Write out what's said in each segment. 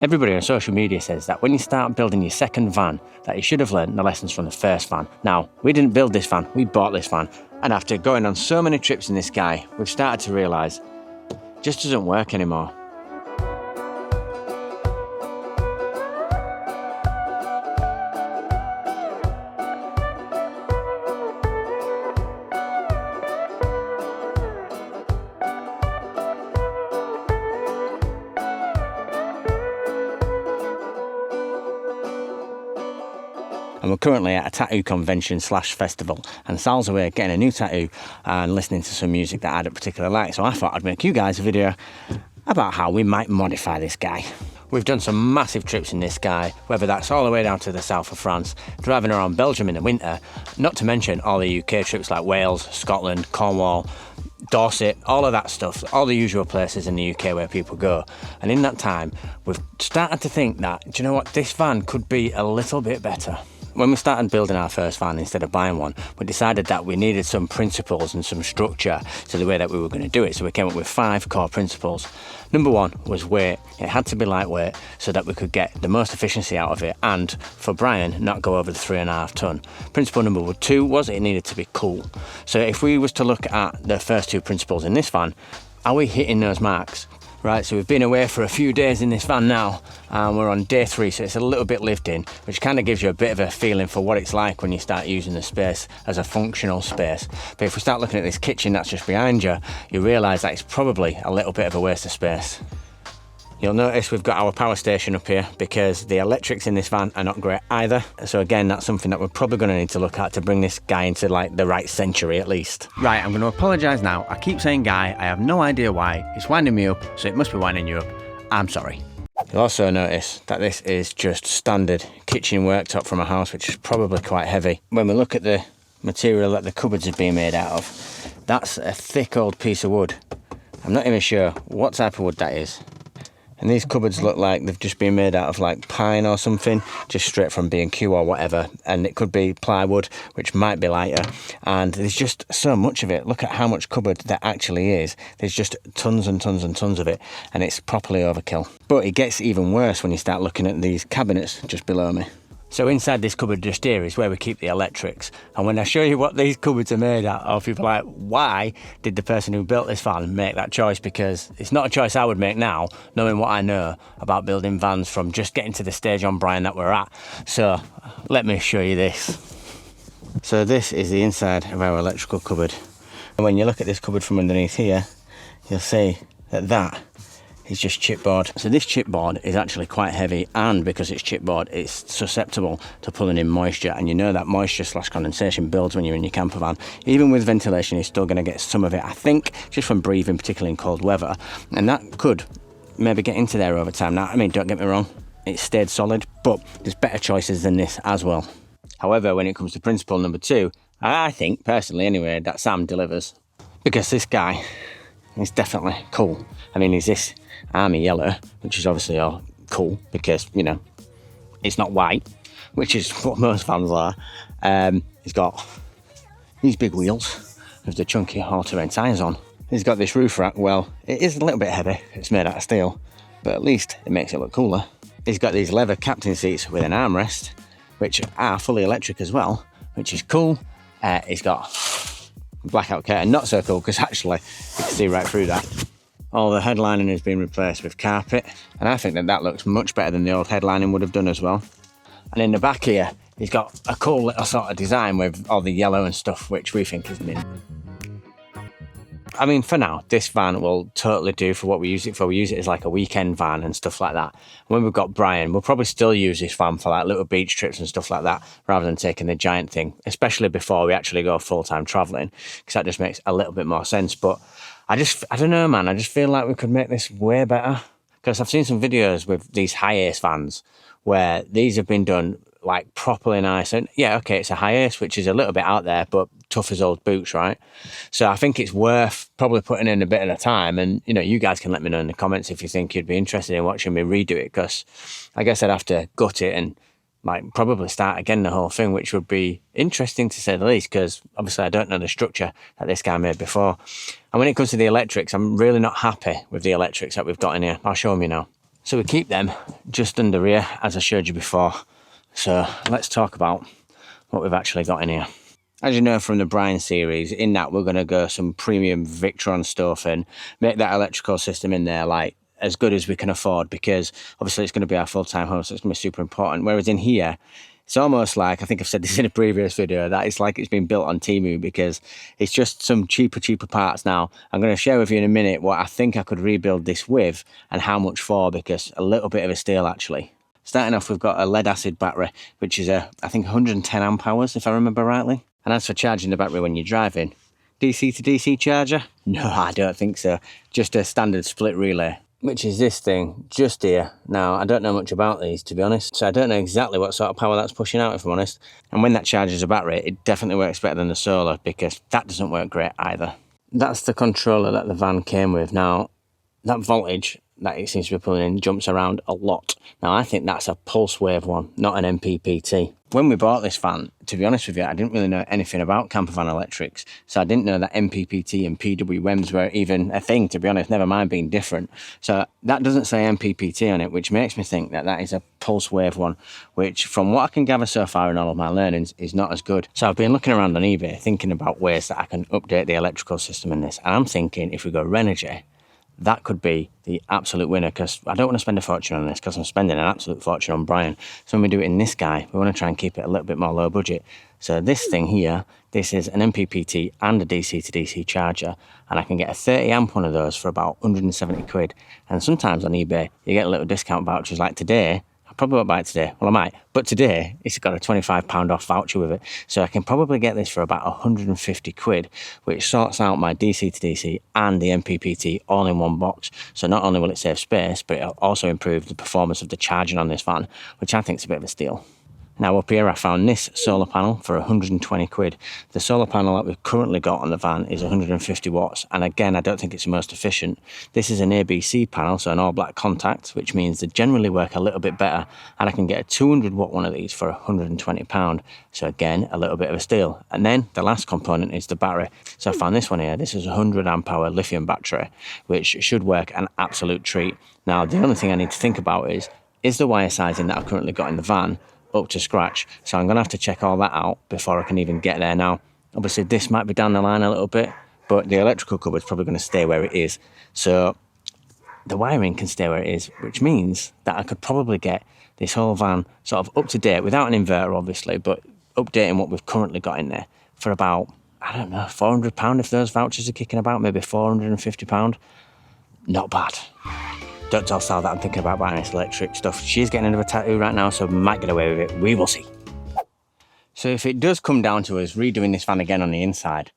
Everybody on social media says that when you start building your second van, that you should have learned the lessons from the first van. Now, we didn't build this van, we bought this van. And after going on so many trips in this guy, we've started to realise it just doesn't work anymore. And we're currently at a tattoo convention / festival, and Sal's away getting a new tattoo and listening to some music that I don't particularly like, so I thought I'd make you guys a video about how we might modify this guy. We've done some massive trips in this guy, whether that's all the way down to the south of France, driving around Belgium in the winter, not to mention all the UK trips like Wales, Scotland, Cornwall, Dorset, all of that stuff, all the usual places in the UK where people go. And in that time, we've started to think that, do you know what, this van could be a little bit better. When we started building our first van instead of buying one, we decided that we needed some principles and some structure to the way that we were going to do it. So we came up with 5 core principles. Number 1 was weight. It had to be lightweight so that we could get the most efficiency out of it, and for Brian, not go over the 3.5 ton. Principle number 2 was it needed to be cool. So if we was to look at the first 2 principles in this van, are we hitting those marks? Right, so we've been away for a few days in this van now, and we're on day 3, so it's a little bit lived in, which kind of gives you a bit of a feeling for what it's like when you start using the space as a functional space. But if we start looking at this kitchen that's just behind you, you realise that it's probably a little bit of a waste of space. You'll notice we've got our power station up here because the electrics in this van are not great either. So again, that's something that we're probably going to need to look at to bring this guy into like the right century at least. Right, I'm going to apologise now. I keep saying guy, I have no idea why. It's winding me up, so it must be winding you up. I'm sorry. You'll also notice that this is just standard kitchen worktop from a house, which is probably quite heavy. When we look at the material that the cupboards have been made out of, that's a thick old piece of wood. I'm not even sure what type of wood that is. And these cupboards look like they've just been made out of like pine or something, just straight from B&Q or whatever. And it could be plywood, which might be lighter. And there's just so much of it. Look at how much cupboard there actually is. There's just tons and tons and tons of it. And it's properly overkill. But it gets even worse when you start looking at these cabinets just below me. So inside this cupboard just here is where we keep the electrics. And when I show you what these cupboards are made out of, people are like, why did the person who built this van make that choice? Because it's not a choice I would make now, knowing what I know about building vans from just getting to the stage on Brian that we're at. So let me show you this. So this is the inside of our electrical cupboard. And when you look at this cupboard from underneath here, you'll see that that is just chipboard. So this chipboard is actually quite heavy, and because it's chipboard, it's susceptible to pulling in moisture, and you know that moisture / condensation builds when you're in your camper van. Even with ventilation, you're still going to get some of it, I think, just from breathing, particularly in cold weather, and that could maybe get into there over time. Now, I mean, don't get me wrong, it stayed solid, but there's better choices than this as well. However, when it comes to principle number 2, I think, personally anyway, that Sam delivers, because this guy is definitely cool. I mean, he's this army yellow, which is obviously all cool because, you know, it's not white, which is what most vans are. He's got these big wheels with the chunky all-terrain tyres on. He's got this roof rack. Well, it is a little bit heavy. It's made out of steel, but at least it makes it look cooler. He's got these leather captain seats with an armrest, which are fully electric as well, which is cool. He's got blackout curtain, not so cool because actually you can see right through that. All the headlining has been replaced with carpet, and I think that that looks much better than the old headlining would have done as well. And in the back here, he's got a cool little sort of design with all the yellow and stuff, which we think is mint. I mean, for now, this van will totally do for what we use it for. We use it as like a weekend van and stuff like that. When we've got Brian, we'll probably still use this van for like little beach trips and stuff like that, rather than taking the giant thing, especially before we actually go full-time travelling, because that just makes a little bit more sense. But I don't know, man, I just feel like we could make this way better. Because I've seen some videos with these HiAce vans where these have been done like properly nice. And yeah, okay, it's a HiAce, which is a little bit out there, but tough as old boots, right? So I think it's worth probably putting in a bit of time. And, you know, you guys can let me know in the comments if you think you'd be interested in watching me redo it, because I guess I'd have to gut it and like probably start again the whole thing, which would be interesting to say the least, because obviously I don't know the structure that this guy made before. And when it comes to the electrics, I'm really not happy with the electrics that we've got in here. I'll show them you now. So we keep them just under here, as I showed you before. So let's talk about what we've actually got in here. As you know from the Brian series, in that we're going to go some premium Victron stuff and make that electrical system in there like as good as we can afford, because obviously it's going to be our full-time home, so it's going to be super important. Whereas in here, it's almost like, I think I've said this in a previous video, that it's like it's been built on Temu, because it's just some cheaper parts. Now, I'm going to share with you in a minute what I think I could rebuild this with and how much for, because a little bit of a steal actually. Starting off, we've got a lead acid battery, which is I think 110 amp hours, if I remember rightly. And as for charging the battery when you're driving, DC to DC charger? No, I don't think so. Just a standard split relay, which is this thing just here. Now, I don't know much about these, to be honest, so I don't know exactly what sort of power that's pushing out, if I'm honest. And when that charges a battery, it definitely works better than the solar, because that doesn't work great either. That's the controller that the van came with. Now, that voltage that it seems to be pulling in jumps around a lot. Now, I think that's a pulse wave one, not an MPPT. When we bought this van, to be honest with you, I didn't really know anything about camper van electrics, so I didn't know that MPPT and PWMs were even a thing, to be honest, never mind being different. So that doesn't say MPPT on it, which makes me think that that is a pulse wave one, which from what I can gather so far in all of my learnings is not as good. So I've been looking around on eBay thinking about ways that I can update the electrical system in this, and I'm thinking if we go Renogy, that could be the absolute winner, because I don't want to spend a fortune on this, because I'm spending an absolute fortune on Brian. So when we do it in this guy, we want to try and keep it a little bit more low budget. So this thing here, this is an MPPT and a DC to DC charger, and I can get a 30 amp one of those for about 170 quid. And sometimes on eBay, you get a little discount vouchers, like today. I probably won't buy it today. Well, I might. But today, it's got a £25 off voucher with it. So I can probably get this for about 150 quid, which sorts out my DC to DC and the MPPT all in one box. So not only will it save space, but it'll also improve the performance of the charging on this van, which I think is a bit of a steal. Now up here I found this solar panel for 120 quid. The solar panel that we've currently got on the van is 150 watts, and again I don't think it's the most efficient. This is an ABC panel, so an all black contact, which means they generally work a little bit better, and I can get a 200 watt one of these for £120. So again, a little bit of a steal. And then the last component is the battery. So I found this one here. This is a 100 amp hour lithium battery, which should work an absolute treat. Now the only thing I need to think about is the wire sizing that I've currently got in the van up to scratch? So I'm going to have to check all that out before I can even get there. Now, obviously this might be down the line a little bit, but the electrical cupboard's probably going to stay where it is. So the wiring can stay where it is, which means that I could probably get this whole van sort of up to date, without an inverter obviously, but updating what we've currently got in there for about, I don't know, £400 if those vouchers are kicking about, maybe £450. Not bad. Don't tell Sal that I'm thinking about buying this electric stuff. She's getting another tattoo right now, so might get away with it. We will see. So if it does come down to us redoing this van again on the inside,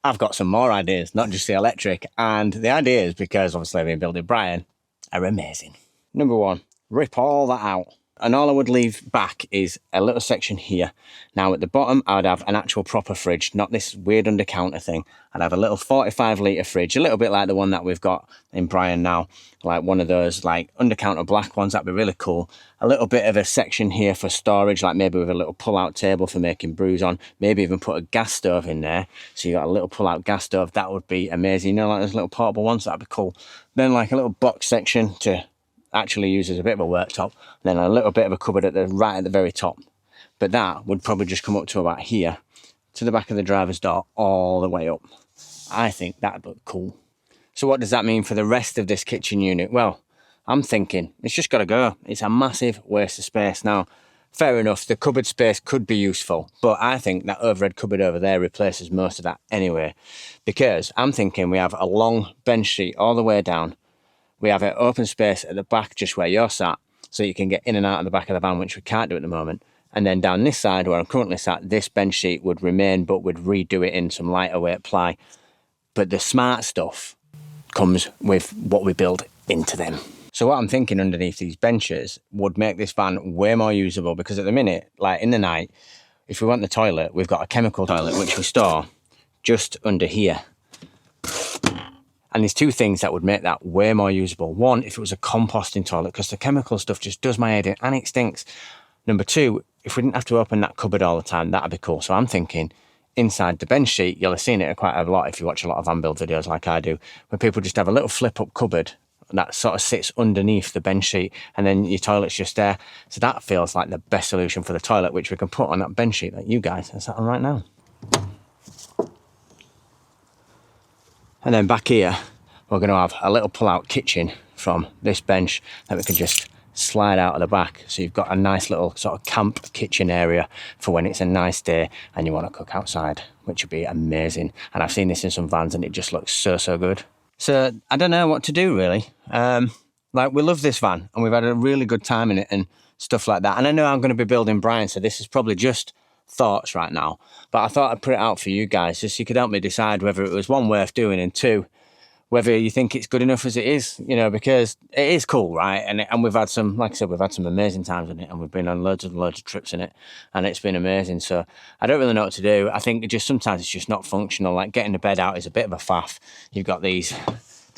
I've got some more ideas, not just the electric. And the ideas, because obviously I've been building Brian, are amazing. Number one, rip all that out. And all I would leave back is a little section here. Now at the bottom, I would have an actual proper fridge, not this weird under counter thing. I'd have a little 45 litre fridge, a little bit like the one that we've got in Brian now, like one of those like under counter black ones. That'd be really cool. A little bit of a section here for storage, like maybe with a little pull out table for making brews on, maybe even put a gas stove in there. So you got a little pull out gas stove. That would be amazing. You know, like those little portable ones, that'd be cool. Then like a little box section to actually use as a bit of a worktop, then a little bit of a cupboard right at the very top. But that would probably just come up to about here, to the back of the driver's door, all the way up. I think that'd look cool. So what does that mean for the rest of this kitchen unit? Well, I'm thinking it's just got to go. It's a massive waste of space. Now, fair enough, the cupboard space could be useful, but I think that overhead cupboard over there replaces most of that anyway, because I'm thinking we have a long bench seat all the way down. We have an open space at the back, just where you're sat, so you can get in and out of the back of the van, which we can't do at the moment. And then down this side, where I'm currently sat, this bench seat would remain, but we'd redo it in some lighter weight ply. But the smart stuff comes with what we build into them. So what I'm thinking underneath these benches would make this van way more usable, because at the minute, like in the night, if we want the toilet, we've got a chemical toilet, which we store just under here. And there's two things that would make that way more usable. One, if it was a composting toilet, because the chemical stuff just does my head in and it stinks. Number two, if we didn't have to open that cupboard all the time, that'd be cool. So I'm thinking inside the bench sheet, you'll have seen it quite a lot if you watch a lot of van build videos like I do, where people just have a little flip up cupboard that sort of sits underneath the bench seat, and then your toilet's just there. So that feels like the best solution for the toilet, which we can put on that bench sheet that you guys are sat on right now. And then back here, we're going to have a little pull-out kitchen from this bench that we can just slide out of the back. So you've got a nice little sort of camp kitchen area for when it's a nice day and you want to cook outside, which would be amazing. And I've seen this in some vans and it just looks so good. So I don't know what to do really. Like, we love this van and we've had a really good time in it and stuff like that. And I know I'm going to be building Brian, so this is probably just thoughts right now, but I thought I'd put it out for you guys just so you could help me decide whether it was one, worth doing, and two, whether you think it's good enough as it is, you know, because it is cool, right? And we've had some, like I said, we've had some amazing times in it, and we've been on loads of trips in it, and it's been amazing. So I don't really know what to do. I think just sometimes it's just not functional. Like, getting the bed out is a bit of a faff. You've got these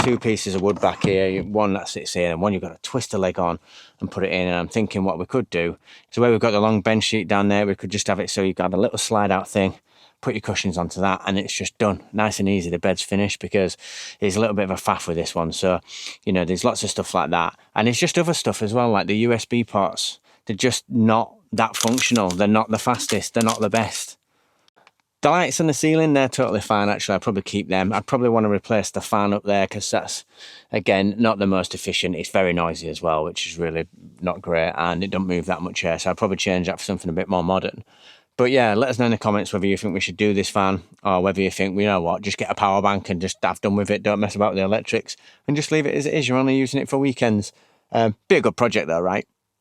two pieces of wood back here, one that sits here, and one you've got to twist the leg on and put it in. And I'm thinking what we could do, so where we've got the long bench sheet down there, we could just have it so you've got a little slide out thing, put your cushions onto that, and it's just done, nice and easy. The bed's finished, because it's a little bit of a faff with this one. So, you know, there's lots of stuff like that, and it's just other stuff as well, like the USB ports. They're just not that functional. They're not the fastest, they're not the best. The lights on the ceiling, they're totally fine actually. I'd probably keep them. I'd probably want to replace the fan up there, because that's, again, not the most efficient. It's very noisy as well, which is really not great, and it don't move that much air, so I'd probably change that for something a bit more modern. But yeah, let us know in the comments whether you think we should do this fan, or whether you think, you know what, just get a power bank and just have done with it. Don't mess about with the electrics and just leave it as it is. You're only using it for weekends. Be a good project though, right?